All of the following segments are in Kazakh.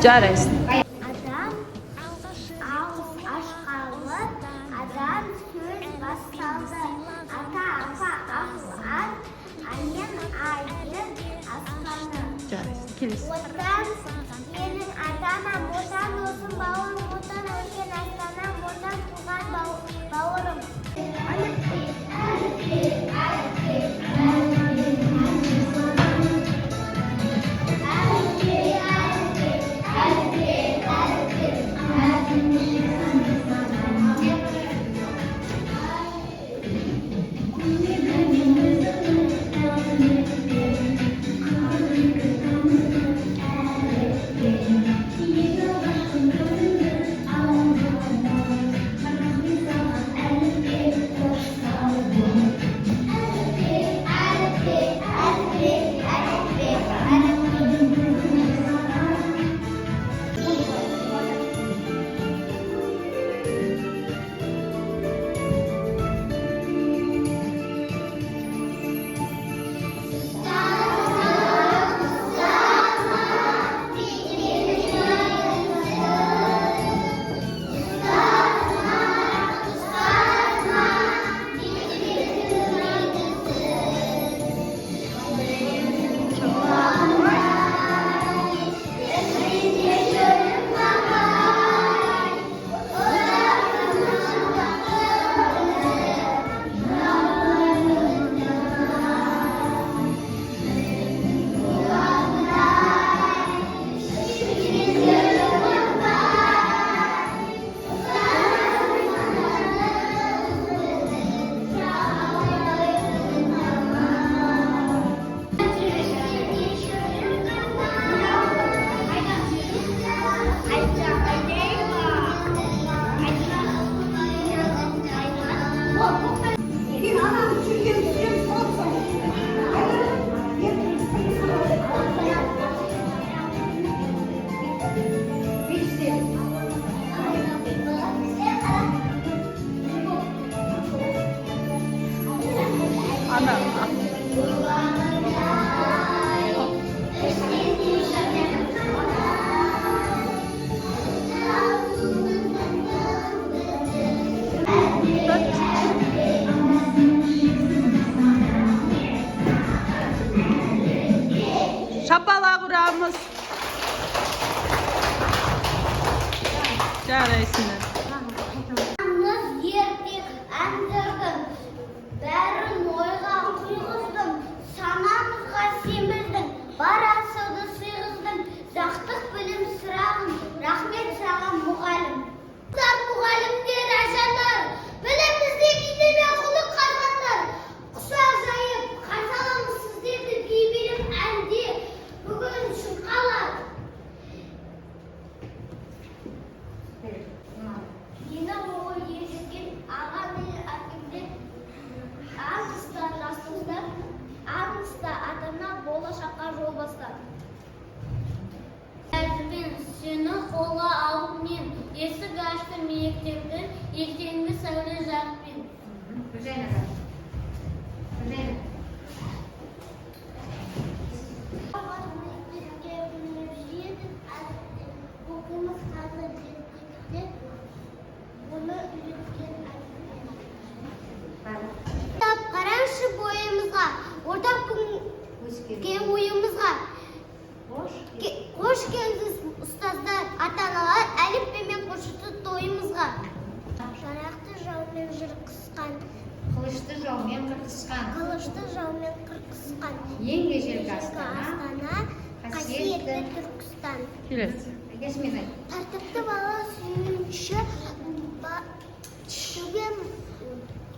Жарайсың. Адам ауыз ашқалы, адам сөз басталды. Ата апа ақылан, айын айын асқаны. Жарайсың. Келесің. Отан сенің атана, отан olsun бауырым, отан өркен астанам, отан туған бауырым. Şapalak uğramız. Жарайсың. Аңыз ертек әндірдім, бәрін ойға құйғыздым, санамызға семірдің, бар асауды сыйғыздың, жақтық білім сұрағым, рахмет саған мұғалім. Мұғалімдер әжандар, білім іздегенде мен құлық қазандар, құшақ жайып, қарсы аламыз сіздерді бейбілім әнде, бүгін үшін қалар. Yine o yetişkin ağabey akımda ağızda rastımda ağızda adına болашаққа жол бастар. Әрмен сені қолға алып мен есік ашты мектептің ертеңгі сәуле жарықпен. Қараңшы бойымызға, орта күнге ойымызға. Қош келдіңіз ұстаздар, ата-аналар, әліппемен қошыты тойымызға. Жарақты жаумен жыр қысқан, Қылышты жаумен қырқысқан, қылышты жаумен қырқысқан. ең ежелгі астана, қасиетті Түркістан. Келесің. Есмин айт. Тәртіпті бала сүйінші, төбем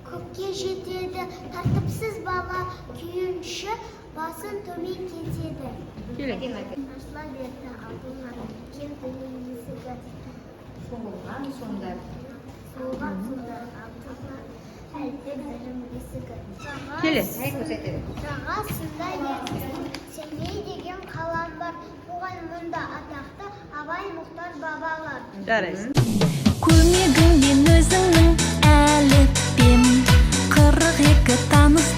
көкке жетеді. Тәртіпсіз бала күйінші, басын төмен кетеді. Келесің. Ашыла берді алдыңа, кем дүние есігі. Соғылған сонда. Соғылған сонда алдыңа, әлде білім есігі. Келесің. Ай көрсетеді. Жағасында ертіс, Семей деген қалам бар. Бұған мұнда атақты Абай Мұхтар бабалар. Жарайсың. Көмегіңмен өзіңнің әліппем 42 таныс